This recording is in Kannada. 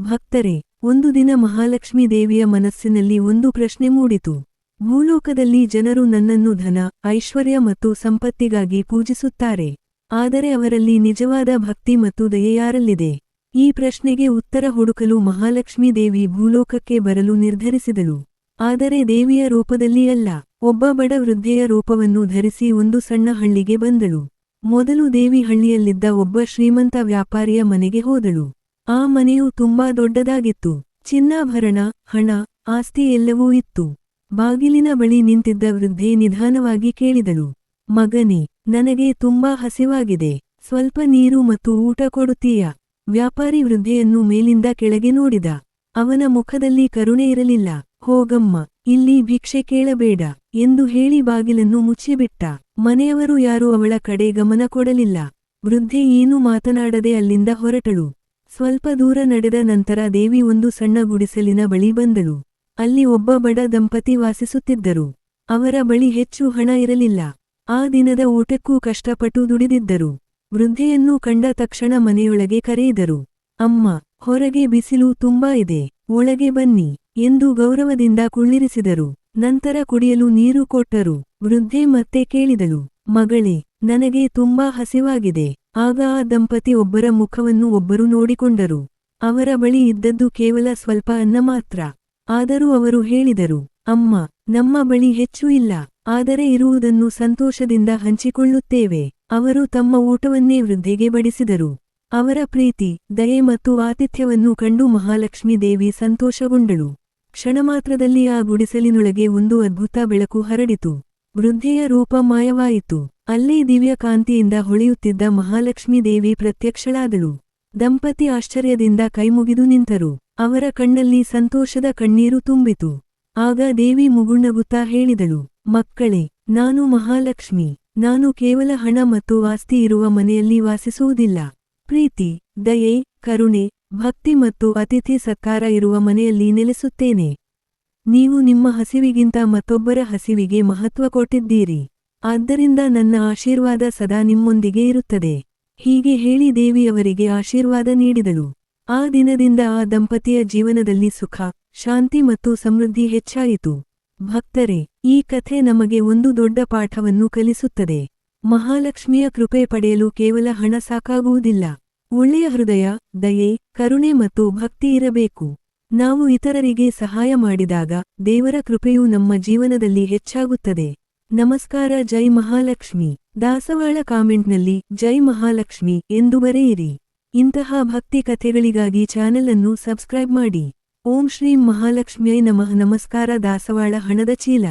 ಭಕ್ತರೇ, ಒಂದು ದಿನ ಮಹಾಲಕ್ಷ್ಮೀ ದೇವಿಯ ಮನಸ್ಸಿನಲ್ಲಿ ಒಂದು ಪ್ರಶ್ನೆ ಮೂಡಿತು. ಭೂಲೋಕದಲ್ಲಿ ಜನರು ನನ್ನನ್ನು ಧನ, ಐಶ್ವರ್ಯ ಮತ್ತು ಸಂಪತ್ತಿಗಾಗಿ ಪೂಜಿಸುತ್ತಾರೆ. ಆದರೆ ಅವರಲ್ಲಿ ನಿಜವಾದ ಭಕ್ತಿ ಮತ್ತು ದಯೆ ಯಾರಲ್ಲಿದೆ? ಈ ಪ್ರಶ್ನೆಗೆ ಉತ್ತರ ಹುಡುಕಲು ಮಹಾಲಕ್ಷ್ಮೀ ದೇವಿ ಭೂಲೋಕಕ್ಕೆ ಬರಲು ನಿರ್ಧರಿಸಿದಳು. ಆದರೆ ದೇವಿಯ ರೂಪದಲ್ಲಿ ಅಲ್ಲ, ಒಬ್ಬ ಬಡ ವೃದ್ಧೆಯ ರೂಪವನ್ನು ಧರಿಸಿ ಒಂದು ಸಣ್ಣ ಹಳ್ಳಿಗೆ ಬಂದಳು. ಮೊದಲು ದೇವಿ ಹಳ್ಳಿಯಲ್ಲಿದ್ದ ಒಬ್ಬ ಶ್ರೀಮಂತ ವ್ಯಾಪಾರಿಯ ಮನೆಗೆ ಹೋದಳು. ಆ ಮನೆಯು ತುಂಬಾ ದೊಡ್ಡದಾಗಿತ್ತು. ಚಿನ್ನಾಭರಣ, ಹಣ, ಆಸ್ತಿ ಎಲ್ಲವೂ ಇತ್ತು. ಬಾಗಿಲಿನ ಬಳಿ ನಿಂತಿದ್ದ ವೃದ್ಧೆ ನಿಧಾನವಾಗಿ ಕೇಳಿದಳು, ಮಗನೇ, ನನಗೆ ತುಂಬಾ ಹಸಿವಾಗಿದೆ. ಸ್ವಲ್ಪ ನೀರು ಮತ್ತು ಊಟ ಕೊಡುತ್ತೀಯಾ? ವ್ಯಾಪಾರಿ ವೃದ್ಧೆಯನ್ನು ಮೇಲಿಂದ ಕೆಳಗೆ ನೋಡಿದ. ಅವನ ಮುಖದಲ್ಲಿ ಕರುಣೆ ಇರಲಿಲ್ಲ. ಹೋಗಮ್ಮ, ಇಲ್ಲಿ ಭಿಕ್ಷೆ ಕೇಳಬೇಡ ಎಂದು ಹೇಳಿ ಬಾಗಿಲನ್ನು ಮುಚ್ಚಿಬಿಟ್ಟ. ಮನೆಯವರು ಯಾರೂ ಅವಳ ಕಡೆ ಗಮನ ಕೊಡಲಿಲ್ಲ. ವೃದ್ಧೆ ಏನೂ ಮಾತನಾಡದೆ ಅಲ್ಲಿಂದ ಹೊರಟಳು. ಸ್ವಲ್ಪ ದೂರ ನಡೆದ ನಂತರ ದೇವಿ ಒಂದು ಸಣ್ಣ ಗುಡಿಸಲಿನ ಬಳಿ ಬಂದಳು. ಅಲ್ಲಿ ಒಬ್ಬ ಬಡ ದಂಪತಿ ವಾಸಿಸುತ್ತಿದ್ದರು. ಅವರ ಬಳಿ ಹೆಚ್ಚು ಹಣ ಇರಲಿಲ್ಲ. ಆ ದಿನದ ಊಟಕ್ಕೂ ಕಷ್ಟಪಟ್ಟು ದುಡಿದಿದ್ದರು. ವೃದ್ಧೆಯನ್ನು ಕಂಡ ತಕ್ಷಣ ಮನೆಯೊಳಗೆ ಕರೆಯಿದರು. ಅಮ್ಮ, ಹೊರಗೆ ಬಿಸಿಲು ತುಂಬಾ ಇದೆ, ಒಳಗೆ ಬನ್ನಿ ಎಂದು ಗೌರವದಿಂದ ಕುಳ್ಳಿರಿಸಿದರು. ನಂತರ ಕುಡಿಯಲು ನೀರು ಕೊಟ್ಟರು. ವೃದ್ಧೆ ಮತ್ತೆ ಕೇಳಿದಳು, ಮಗಳೇ, ನನಗೆ ತುಂಬಾ ಹಸಿವಾಗಿದೆ. ಆಗ ಆ ದಂಪತಿ ಒಬ್ಬರ ಮುಖವನ್ನು ಒಬ್ಬರು ನೋಡಿಕೊಂಡರು. ಅವರ ಬಳಿ ಇದ್ದದ್ದು ಕೇವಲ ಸ್ವಲ್ಪ ಅನ್ನ ಮಾತ್ರ. ಆದರೂ ಅವರು ಹೇಳಿದರು, ಅಮ್ಮ, ನಮ್ಮ ಬಳಿ ಹೆಚ್ಚು ಇಲ್ಲ, ಆದರೆ ಇರುವುದನ್ನು ಸಂತೋಷದಿಂದ ಹಂಚಿಕೊಳ್ಳುತ್ತೇವೆ. ಅವರು ತಮ್ಮ ಊಟವನ್ನೇ ವೃದ್ಧೆಗೆ ಬಡಿಸಿದರು. ಅವರ ಪ್ರೀತಿ, ದಯೆ ಮತ್ತು ಆತಿಥ್ಯವನ್ನು ಕಂಡು ಮಹಾಲಕ್ಷ್ಮೀ ದೇವಿ ಸಂತೋಷಗೊಂಡಳು. ಕ್ಷಣಮಾತ್ರದಲ್ಲಿ ಆ ಗುಡಿಸಲಿನೊಳಗೆ ಒಂದು ಅದ್ಭುತ ಬೆಳಕು ಹರಡಿತು. ವೃದ್ಧೆಯ ರೂಪ ಮಾಯವಾಯಿತು. ಅಲ್ಲೇ ದಿವ್ಯ ಕಾಂತಿಯಿಂದ ಹೊಳೆಯುತ್ತಿದ್ದ ಮಹಾಲಕ್ಷ್ಮೀ ದೇವಿ ಪ್ರತ್ಯಕ್ಷಳಾದಳು. ದಂಪತಿ ಆಶ್ಚರ್ಯದಿಂದ ಕೈಮುಗಿದು ನಿಂತರು. ಅವರ ಕಣ್ಣಲ್ಲಿ ಸಂತೋಷದ ಕಣ್ಣೀರು ತುಂಬಿತು. ಆಗ ದೇವಿ ಮುಗುಳ್ನಗುತ್ತಾ ಹೇಳಿದಳು, ಮಕ್ಕಳೇ, ನಾನು ಮಹಾಲಕ್ಷ್ಮಿ. ನಾನು ಕೇವಲ ಹಣ ಮತ್ತು ಆಸ್ತಿ ಇರುವ ಮನೆಯಲ್ಲಿ ವಾಸಿಸುವುದಿಲ್ಲ. ಪ್ರೀತಿ, ದಯೆ, ಕರುಣೆ, ಭಕ್ತಿ ಮತ್ತು ಅತಿಥಿ ಸತ್ಕಾರ ಇರುವ ಮನೆಯಲ್ಲಿ ನೆಲೆಸುತ್ತೇನೆ. ನೀವು ನಿಮ್ಮ ಹಸಿವಿಗಿಂತ ಮತ್ತೊಬ್ಬರ ಹಸಿವಿಗೆ ಮಹತ್ವ ಕೊಟ್ಟಿದ್ದೀರಿ. ಆದ್ದರಿಂದ ನನ್ನ ಆಶೀರ್ವಾದ ಸದಾ ನಿಮ್ಮೊಂದಿಗೆ ಇರುತ್ತದೆ. ಹೀಗೆ ಹೇಳಿ ದೇವಿ ಅವರಿಗೆ ಆಶೀರ್ವಾದ ನೀಡಿದಳು. ಆ ದಿನದಿಂದ ಆ ದಂಪತಿಯ ಜೀವನದಲ್ಲಿ ಸುಖ, ಶಾಂತಿ ಮತ್ತು ಸಮೃದ್ಧಿ ಹೆಚ್ಚಾಯಿತು. ಭಕ್ತರೇ, ಈ ಕಥೆ ನಮಗೆ ಒಂದು ದೊಡ್ಡ ಪಾಠವನ್ನು ಕಲಿಸುತ್ತದೆ. ಮಹಾಲಕ್ಷ್ಮಿಯ ಕೃಪೆ ಪಡೆಯಲು ಕೇವಲ ಹಣ ಸಾಕಾಗುವುದಿಲ್ಲ. ಒಳ್ಳೆಯ ಹೃದಯ, ದಯೆ, ಕರುಣೆ ಮತ್ತು ಭಕ್ತಿ ಇರಬೇಕು. ನಾವು ಇತರರಿಗೆ ಸಹಾಯ ಮಾಡಿದಾಗ ದೇವರ ಕೃಪೆಯು ನಮ್ಮ ಜೀವನದಲ್ಲಿ ಹೆಚ್ಚಾಗುತ್ತದೆ. ನಮಸ್ಕಾರ. ಜೈ ಮಹಾಲಕ್ಷ್ಮಿ. ದಾಸವಾಳ ಕಾಮೆಂಟ್ನಲ್ಲಿ ಜೈ ಮಹಾಲಕ್ಷ್ಮಿ ಎಂದು ಬರೆಯಿರಿ. ಇಂತಹ ಭಕ್ತಿ ಕಥೆಗಳಿಗಾಗಿ ಚಾನೆಲ್ ಅನ್ನು ಸಬ್ಸ್ಕ್ರೈಬ್ ಮಾಡಿ. ಓಂ ಶ್ರೀ ಮಹಾಲಕ್ಷ್ಮಿಯೈ ನಮಃ. ನಮಸ್ಕಾರ. ದಾಸವಾಳ ಹಣದ ಚೀಲ.